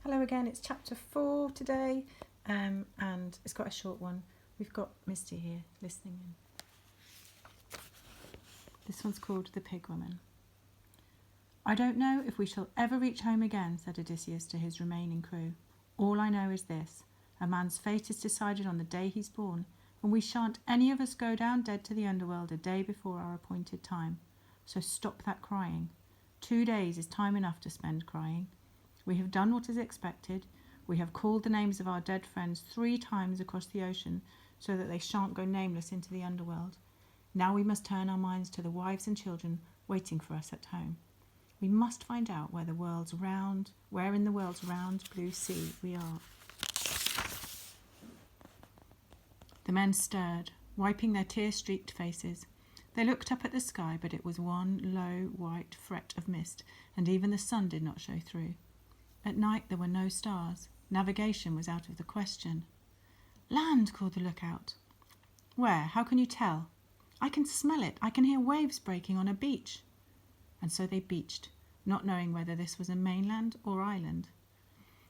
Hello again, it's chapter 4 today, and it's quite a short one. We've got Misty here listening in. This one's called The Pig Woman. I don't know if we shall ever reach home again, said Odysseus to his remaining crew. All I know is this, a man's fate is decided on the day he's born, and we shan't any of us go down dead to the underworld a day before our appointed time. So stop that crying. 2 days is time enough to spend crying. We have done what is expected. We have called the names of our dead friends 3 times across the ocean so that they shan't go nameless into the underworld. Now we must turn our minds to the wives and children waiting for us at home. We must find out where in the world's round blue sea we are. The men stirred, wiping their tear-streaked faces. They looked up at the sky, but it was one low white fret of mist, and even the sun did not show through. At night there were no stars. Navigation was out of the question. Land, called the lookout. Where? How can you tell? I can smell it. I can hear waves breaking on a beach. And so they beached, not knowing whether this was a mainland or island.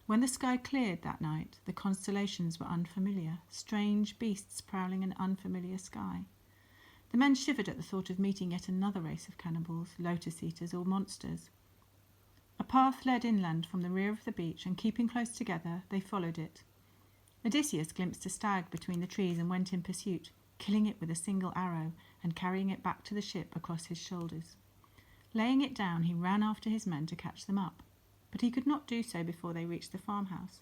When the sky cleared that night, the constellations were unfamiliar, strange beasts prowling an unfamiliar sky. The men shivered at the thought of meeting yet another race of cannibals, lotus-eaters or monsters. A path led inland from the rear of the beach, and keeping close together, they followed it. Odysseus glimpsed a stag between the trees and went in pursuit, killing it with a single arrow and carrying it back to the ship across his shoulders. Laying it down, he ran after his men to catch them up, but he could not do so before they reached the farmhouse.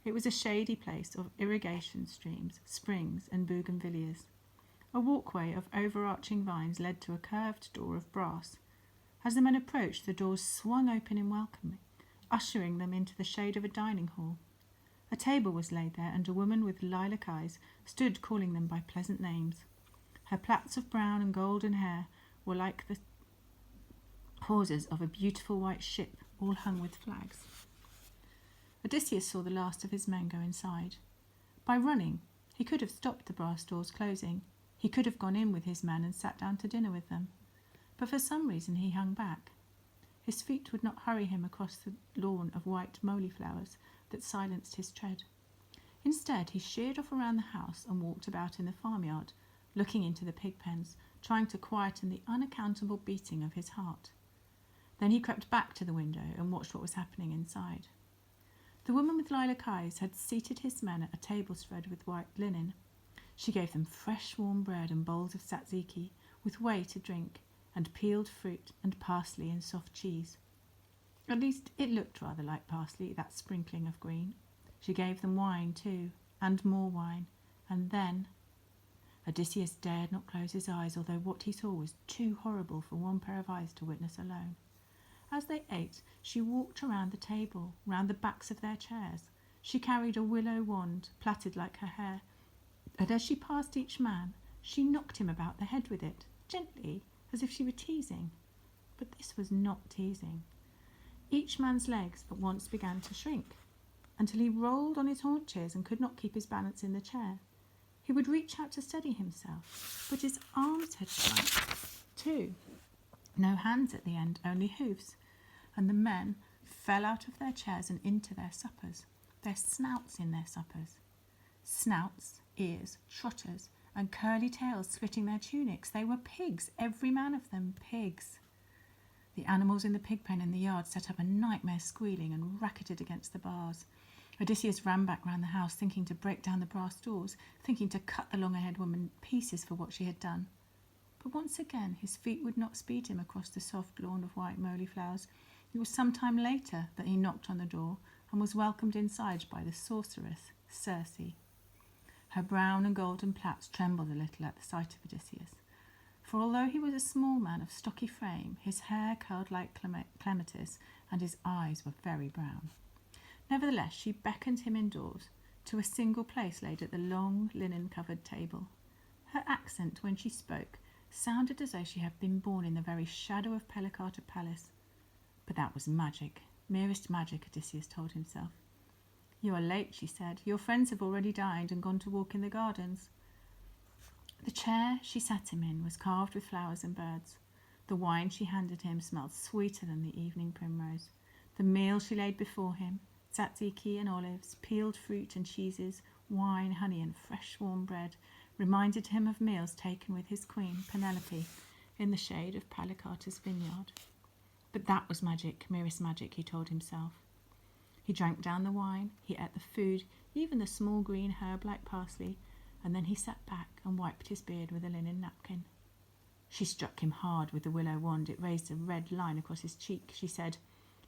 It was a shady place of irrigation streams, springs, and bougainvilleas. A walkway of overarching vines led to a curved door of brass. As the men approached, the doors swung open in welcome, ushering them into the shade of a dining hall. A table was laid there, and a woman with lilac eyes stood calling them by pleasant names. Her plaits of brown and golden hair were like the hawsers of a beautiful white ship, all hung with flags. Odysseus saw the last of his men go inside. By running, he could have stopped the brass doors closing. He could have gone in with his men and sat down to dinner with them. But for some reason he hung back. His feet would not hurry him across the lawn of white moly flowers that silenced his tread. Instead, he sheered off around the house and walked about in the farmyard, looking into the pig pens, trying to quieten the unaccountable beating of his heart. Then he crept back to the window and watched what was happening inside. The woman with lilac eyes had seated his men at a table spread with white linen. She gave them fresh warm bread and bowls of tzatziki, with whey to drink, and peeled fruit and parsley and soft cheese. At least it looked rather like parsley, that sprinkling of green. She gave them wine too, and more wine, and then... Odysseus dared not close his eyes, although what he saw was too horrible for one pair of eyes to witness alone. As they ate, she walked around the table, round the backs of their chairs. She carried a willow wand, plaited like her hair, and as she passed each man, she knocked him about the head with it, gently, as if she were teasing. But this was not teasing. Each man's legs at once began to shrink, until he rolled on his haunches and could not keep his balance in the chair. He would reach out to steady himself, but his arms had shrunk too. No hands at the end, only hoofs, and the men fell out of their chairs and into their suppers, their snouts in their suppers. Snouts, ears, trotters, and curly tails splitting their tunics. They were pigs, every man of them pigs. The animals in the pig pen in the yard set up a nightmare squealing and racketed against the bars. Odysseus ran back round the house, thinking to break down the brass doors, thinking to cut the long-haired woman pieces for what she had done. But once again his feet would not speed him across the soft lawn of white moly flowers. It was some time later that he knocked on the door and was welcomed inside by the sorceress, Circe. Her brown and golden plaits trembled a little at the sight of Odysseus, for although he was a small man of stocky frame, his hair curled like clematis, and his eyes were very brown. Nevertheless, she beckoned him indoors to a single place laid at the long linen-covered table. Her accent, when she spoke, sounded as though she had been born in the very shadow of Pelicata Palace. But that was magic, merest magic, Odysseus told himself. You are late, she said. Your friends have already dined and gone to walk in the gardens. The chair she sat him in was carved with flowers and birds. The wine she handed him smelled sweeter than the evening primrose. The meal she laid before him, tzatziki and olives, peeled fruit and cheeses, wine, honey, and fresh warm bread reminded him of meals taken with his queen, Penelope, in the shade of Palicata's vineyard. But that was magic, merest magic, he told himself. He drank down the wine, he ate the food, even the small green herb like parsley, and then he sat back and wiped his beard with a linen napkin. She struck him hard with the willow wand. It raised a red line across his cheek. She said,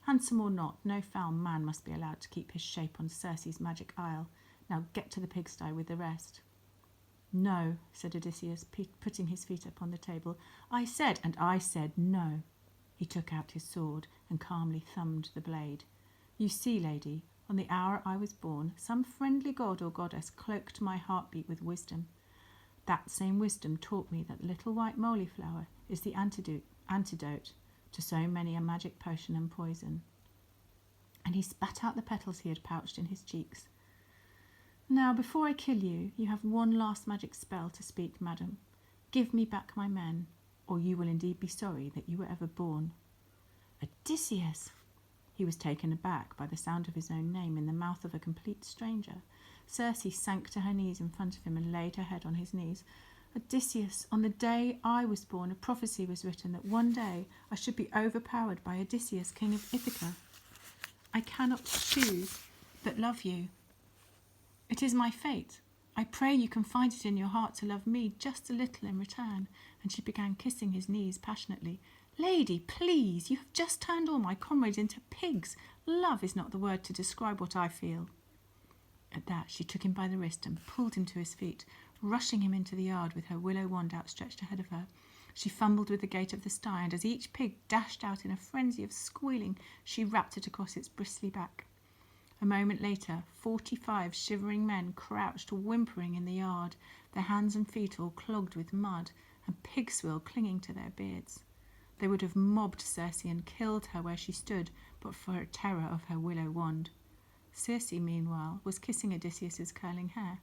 "Handsome or not, no foul man must be allowed to keep his shape on Circe's magic isle. Now get to the pigsty with the rest." "No," said Odysseus, putting his feet up on the table. I said no." He took out his sword and calmly thumbed the blade. "You see, lady, on the hour I was born, some friendly god or goddess cloaked my heartbeat with wisdom. That same wisdom taught me that the little white moly flower is the antidote to so many a magic potion and poison." And he spat out the petals he had pouched in his cheeks. "Now, before I kill you, you have one last magic spell to speak, madam. Give me back my men, or you will indeed be sorry that you were ever born." "Odysseus!" He was taken aback by the sound of his own name in the mouth of a complete stranger. Circe sank to her knees in front of him and laid her head on his knees. "Odysseus, on the day I was born, a prophecy was written that one day I should be overpowered by Odysseus, king of Ithaca. I cannot choose but love you. It is my fate. I pray you confide it in your heart to love me just a little in return." And she began kissing his knees passionately. "Lady, please, you have just turned all my comrades into pigs. Love is not the word to describe what I feel." At that, she took him by the wrist and pulled him to his feet, rushing him into the yard with her willow wand outstretched ahead of her. She fumbled with the gate of the sty, and as each pig dashed out in a frenzy of squealing, she rapped it across its bristly back. A moment later, 45 shivering men crouched whimpering in the yard, their hands and feet all clogged with mud, and pig swill clinging to their beards. They would have mobbed Circe and killed her where she stood, but for her terror of her willow wand. Circe, meanwhile, was kissing Odysseus's curling hair.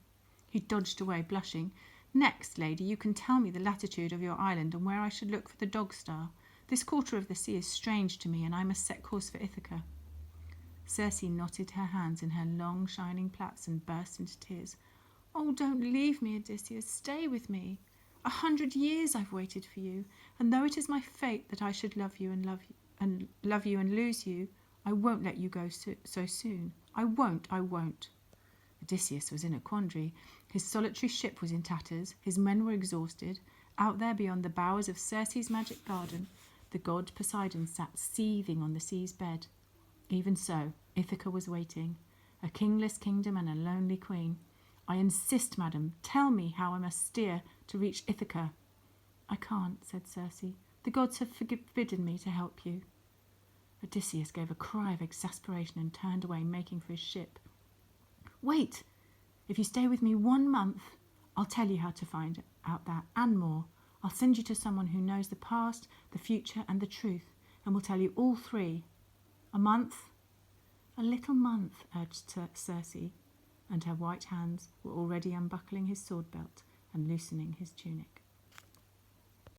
He dodged away, blushing. "Next, lady, you can tell me the latitude of your island and where I should look for the dog star. This quarter of the sea is strange to me, and I must set course for Ithaca." Circe knotted her hands in her long, shining plaits and burst into tears. "Oh, don't leave me, Odysseus. Stay with me. 100 years I've waited for you, and though it is my fate that I should love you and lose you, I won't let you go so soon. I won't." Odysseus was in a quandary. His solitary ship was in tatters, his men were exhausted. Out there beyond the bowers of Circe's magic garden, the god Poseidon sat seething on the sea's bed. Even so, Ithaca was waiting, a kingless kingdom and a lonely queen. "I insist, madam, tell me how I must steer to reach Ithaca." "I can't," said Circe. "The gods have forbidden me to help you." Odysseus gave a cry of exasperation and turned away, making for his ship. "Wait! If you stay with me 1 month, I'll tell you how to find out that and more. I'll send you to someone who knows the past, the future, and the truth, and will tell you all 3. A month?" "A little month," urged Circe, and her white hands were already unbuckling his sword belt and loosening his tunic.